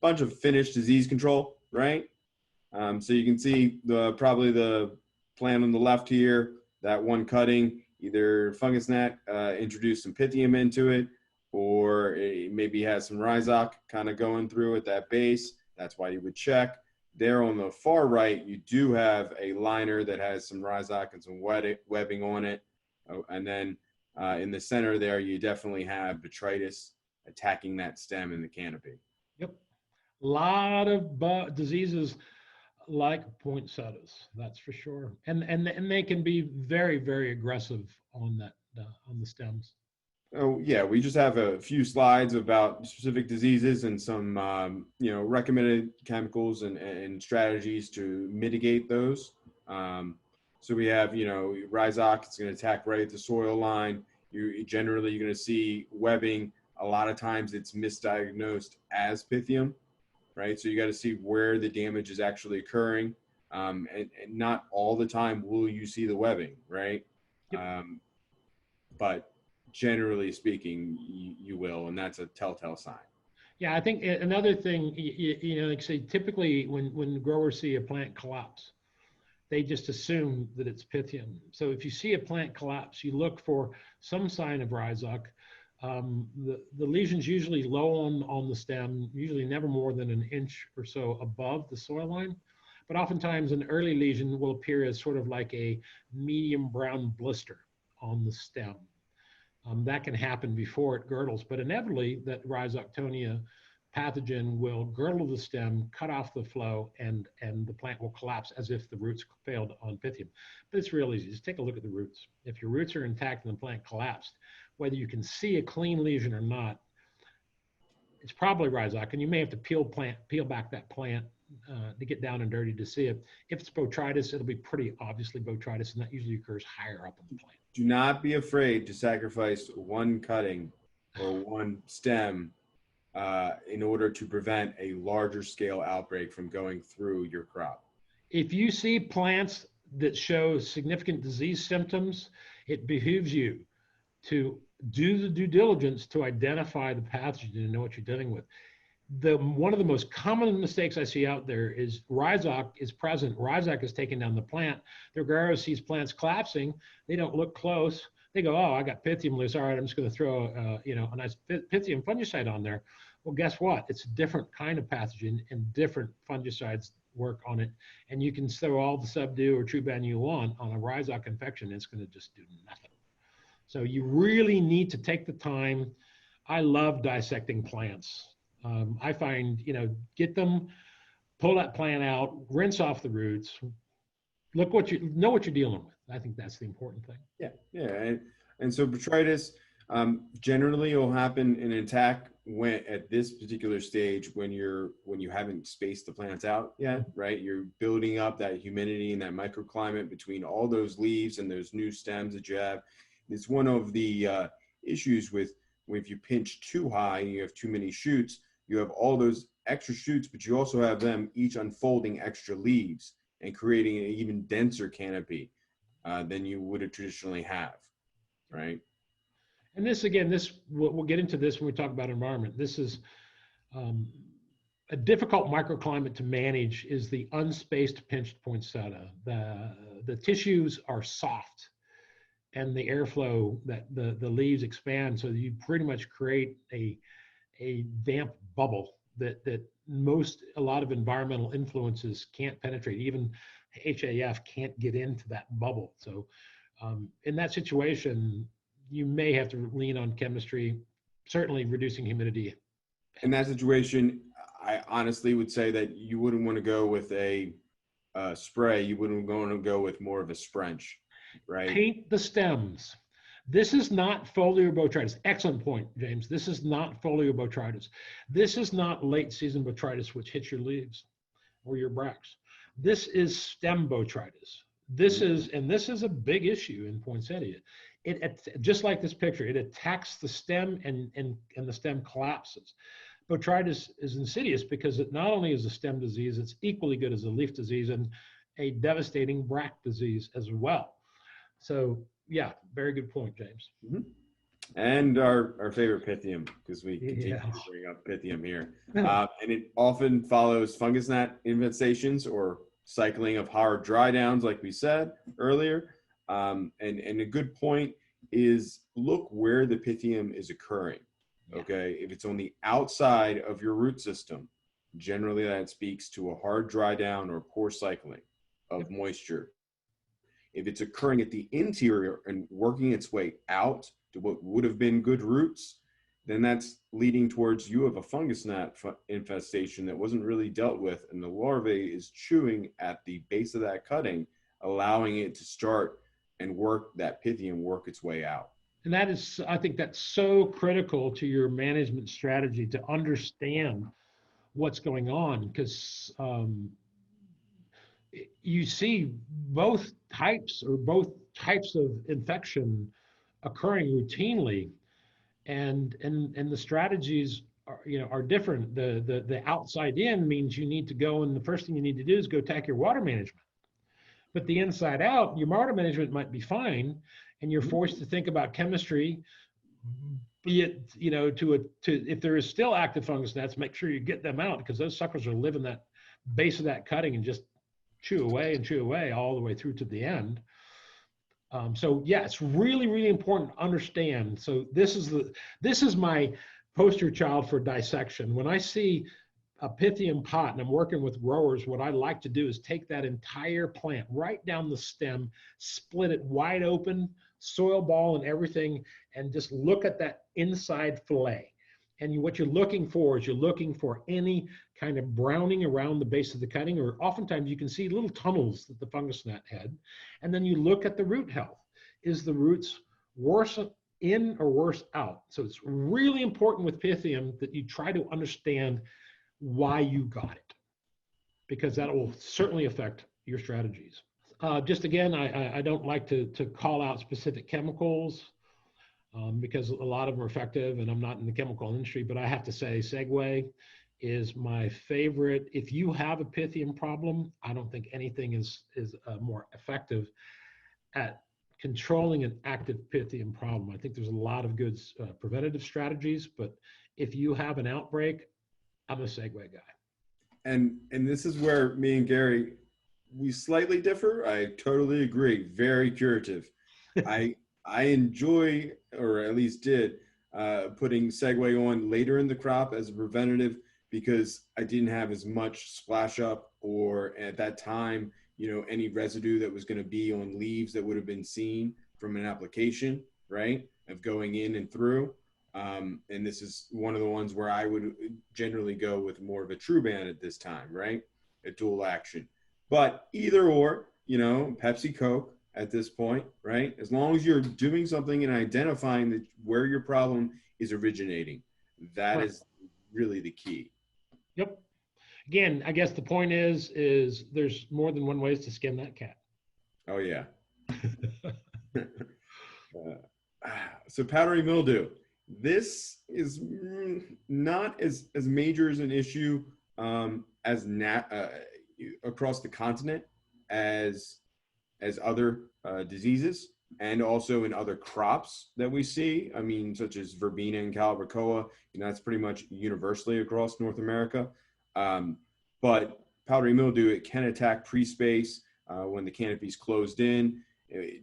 bunch of finished disease control, right? So you can see probably the plant on the left here, that one cutting, either fungus gnat introduced some Pythium into it, or it maybe has some Rhizoc kind of going through at that base. That's why you would check. There on the far right, you do have a liner that has some Rhizoc and some webbing on it. Oh, and then in the center there, you definitely have Botrytis attacking that stem in the canopy. Yep. A lot of diseases like poinsettias, that's for sure. And they can be very, very aggressive on the stems. Oh yeah, we just have a few slides about specific diseases and some recommended chemicals and strategies to mitigate those. So we have Rhizoc. It's going to attack right at the soil line. You're going to see webbing. A lot of times it's misdiagnosed as Pythium, right? So you got to see where the damage is actually occurring, and not all the time will you see the webbing, right? Yep. But generally speaking, you will, and that's a telltale sign. Yeah, I think another thing, like say, typically when growers see a plant collapse, they just assume that it's Pythium. So if you see a plant collapse, you look for some sign of Rhizoc. The lesion's usually low on the stem, usually never more than an inch or so above the soil line. But oftentimes an early lesion will appear as sort of like a medium brown blister on the stem. That can happen before it girdles, but inevitably that Rhizoctonia pathogen will girdle the stem, cut off the flow, and the plant will collapse as if the roots failed on Pythium. But it's real easy. Just take a look at the roots. If your roots are intact and the plant collapsed, whether you can see a clean lesion or not, it's probably Rhizoc, and you may have to peel back that plant to get down and dirty to see it. If it's Botrytis, it'll be pretty obviously Botrytis, and that usually occurs higher up in the plant. Do not be afraid to sacrifice one cutting or one stem in order to prevent a larger scale outbreak from going through your crop. If you see plants that show significant disease symptoms, it behooves you to do the due diligence to identify the pathogen and know what you're dealing with. One of the most common mistakes I see out there is Rhizoc is present. Rhizoc is taking down the plant. The grower sees plants collapsing. They don't look close. They go, oh, I got Pythium loose. All right, I'm just going to throw a nice Pythium fungicide on there. Well, guess what? It's a different kind of pathogen, and different fungicides work on it. And you can throw all the Subdue or Truban you want on a Rhizoc infection. It's going to just do nothing. So you really need to take the time. I love dissecting plants. I find, get them, pull that plant out, rinse off the roots, know what you're dealing with. I think that's the important thing. Yeah. And so Botrytis generally will happen in an attack at this particular stage when you haven't spaced the plants out yet, right? You're building up that humidity and that microclimate between all those leaves and those new stems that you have. It's one of the issues with if you pinch too high and you have too many shoots. You have all those extra shoots, but you also have them each unfolding extra leaves and creating an even denser canopy than you would traditionally have, right? And we'll get into this when we talk about environment. This is a difficult microclimate to manage is the unspaced pinched poinsettia. The tissues are soft and the airflow that the leaves expand, so you pretty much create a damp bubble that a lot of environmental influences can't penetrate. Even HAF can't get into that bubble. So in that situation, you may have to lean on chemistry, certainly reducing humidity. In that situation, I honestly would say that you wouldn't want to go with a spray. You wouldn't want to go with more of a sprench, right? Paint the stems. This is not foliar botrytis. Excellent point, James. This is not foliar botrytis. This is not late season botrytis, which hits your leaves or your bracts. This is stem botrytis. This is a big issue in poinsettia. It just like this picture, it attacks the stem and the stem collapses. Botrytis is insidious because it not only is a stem disease, it's equally good as a leaf disease and a devastating bract disease as well. So yeah, very good point, James. Mm-hmm. And our favorite Pythium, because we continue to bring up Pythium here. And it often follows fungus gnat infestations or cycling of hard dry downs, like we said earlier. And a good point is look where the Pythium is occurring. Okay, if it's on the outside of your root system, generally that speaks to a hard dry down or poor cycling of moisture. If it's occurring at the interior and working its way out to what would have been good roots, then that's leading towards you have a fungus gnat infestation that wasn't really dealt with, and the larvae is chewing at the base of that cutting, allowing it to start and work that Pythium work its way out. And that is, I think that's so critical to your management strategy to understand what's going on, because you see both types of infection occurring routinely, and the strategies are different. The outside in means you need to go, and the first thing you need to do is go attack your water management. But the inside out, your water management might be fine, and you're forced to think about chemistry. Be it, if there is still active fungus gnats, make sure you get them out, because those suckers are living that base of that cutting and just chew away all the way through to the end. So yeah, it's really, really important to understand. So this is my poster child for dissection. When I see a Pythium pot and I'm working with growers, what I like to do is take that entire plant right down the stem, split it wide open, soil ball and everything, and just look at that inside fillet. And what you're looking for is any kind of browning around the base of the cutting, or oftentimes you can see little tunnels that the fungus gnat had. And then you look at the root health. Is the roots worse in or worse out? So it's really important with Pythium that you try to understand why you got it, because that will certainly affect your strategies. Just again, I don't like to call out specific chemicals because a lot of them are effective, and I'm not in the chemical industry, but I have to say Segway is my favorite. If you have a Pythium problem, I don't think anything is more effective at controlling an active Pythium problem. I think there's a lot of good preventative strategies, but if you have an outbreak, I'm a Segway guy. And this is where me and Gary, we slightly differ. I totally agree. Very curative. I enjoy, or at least did, putting Segway on later in the crop as a preventative, because I didn't have as much splash up, or at that time, any residue that was going to be on leaves that would have been seen from an application, right, of going in and through. And this is one of the ones where I would generally go with more of a true ban at this time, right? A dual action. But either or, Pepsi, Coke at this point, right? As long as you're doing something and identifying where your problem is originating, that is really the key. Yep. Again, I guess the point is there's more than one ways to skin that cat. Oh, yeah. So powdery mildew. This is not as major as an issue across the continent as other diseases, and also in other crops that we see. I mean, such as verbena and calibrachoa. That's pretty much universally across North America. But powdery mildew, it can attack pre-space when the canopy is closed in.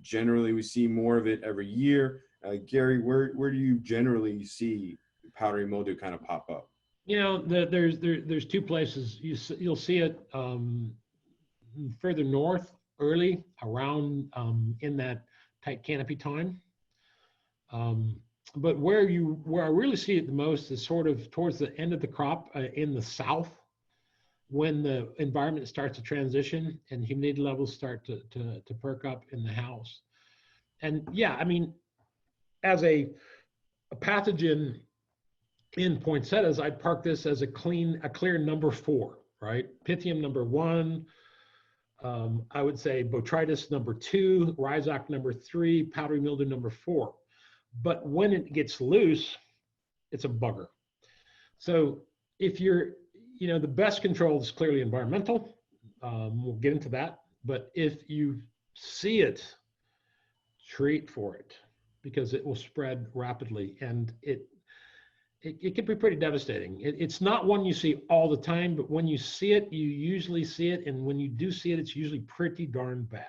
Generally, we see more of it every year. Gary, where do you generally see powdery mildew kind of pop up? There's two places. You'll see it further north, early, around in that tight canopy time. But where I really see it the most is sort of towards the end of the crop in the south, when the environment starts to transition and humidity levels start to perk up in the house. And yeah, I mean, as a pathogen in poinsettias, I'd park this as a clear number 4, right? Pythium number 1, I would say Botrytis number 2, Rhizoctonia number 3, powdery mildew number 4. But when it gets loose, it's a bugger. So if you're, the best control is clearly environmental. We'll get into that. But if you see it, treat for it, because it will spread rapidly, and it can be pretty devastating. It's not one you see all the time, but when you see it, you usually see it, and when you do see it, it's usually pretty darn bad.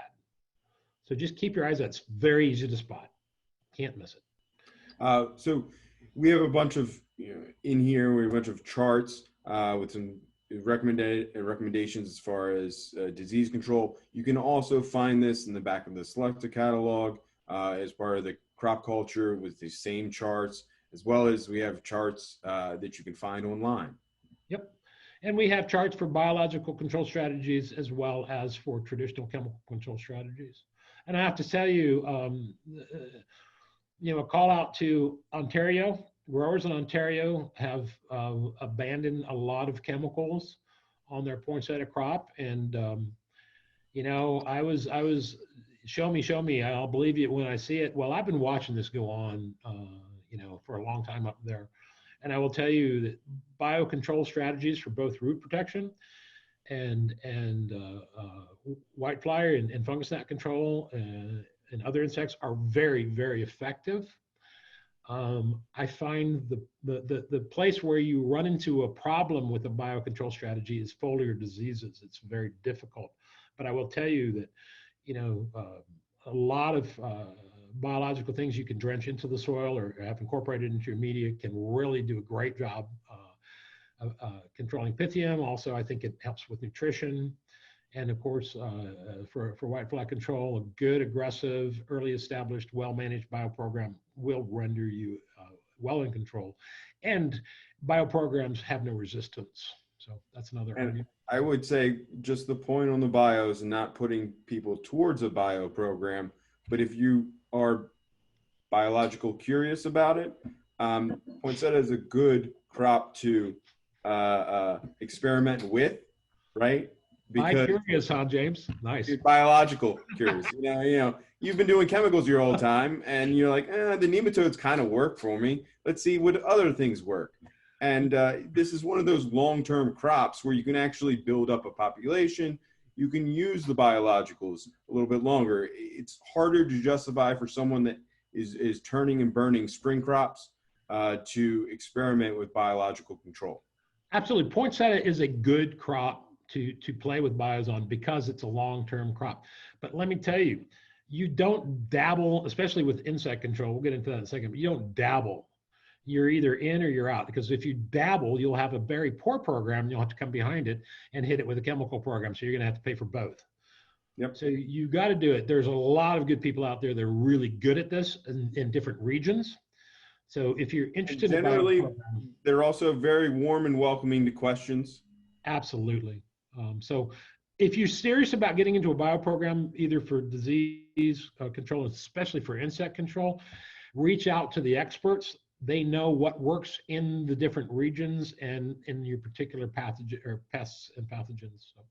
So just keep your eyes out. It's very easy to spot. Can't miss it. So we have a bunch of, in here, we have a bunch of charts with some recommendations as far as disease control. You can also find this in the back of the Selecta catalog as part of the crop culture with the same charts, as well as we have charts that you can find online. Yep. And we have charts for biological control strategies as well as for traditional chemical control strategies. And I have to tell you, a call out to Ontario. Growers in Ontario have abandoned a lot of chemicals on their poinsettia crop. And, I was show me, I'll believe you when I see it. Well, I've been watching this go on, for a long time up there. And I will tell you that biocontrol strategies for both root protection and whitefly and fungus gnat control and other insects are very, very effective. I find the place where you run into a problem with a biocontrol strategy is foliar diseases. It's very difficult. But I will tell you that, a lot of biological things you can drench into the soil or have incorporated into your media can really do a great job controlling Pythium. Also, I think it helps with nutrition. And of course, for whitefly control, a good, aggressive, early established, well-managed bioprogram will render you well in control. And bioprograms have no resistance. So that's another argument. I would say just the point on the bios and not putting people towards a bio program, but if you are biological curious about it, poinsettia is a good crop to experiment with, right? Because curious, huh, James? Nice. Biological curious. You've been doing chemicals your whole time, and you're like, the nematodes kind of work for me. Let's see what other things work. And this is one of those long-term crops where you can actually build up a population. You can use the biologicals a little bit longer. It's harder to justify for someone that is turning and burning spring crops to experiment with biological control. Absolutely. Poinsettia is a good crop to play with bios on because it's a long-term crop. But let me tell you, you don't dabble, especially with insect control. We'll get into that in a second, but you don't dabble. You're either in or you're out, because if you dabble, you'll have a very poor program and you'll have to come behind it and hit it with a chemical program. So you're going to have to pay for both. Yep. So you got to do it. There's a lot of good people out there that are really good at this in different regions. So if you're interested in generally, they're also very warm and welcoming to questions. Absolutely. So if you're serious about getting into a bioprogram, either for disease control, especially for insect control, reach out to the experts. They know what works in the different regions and in your particular pathogen or pests and pathogens. So.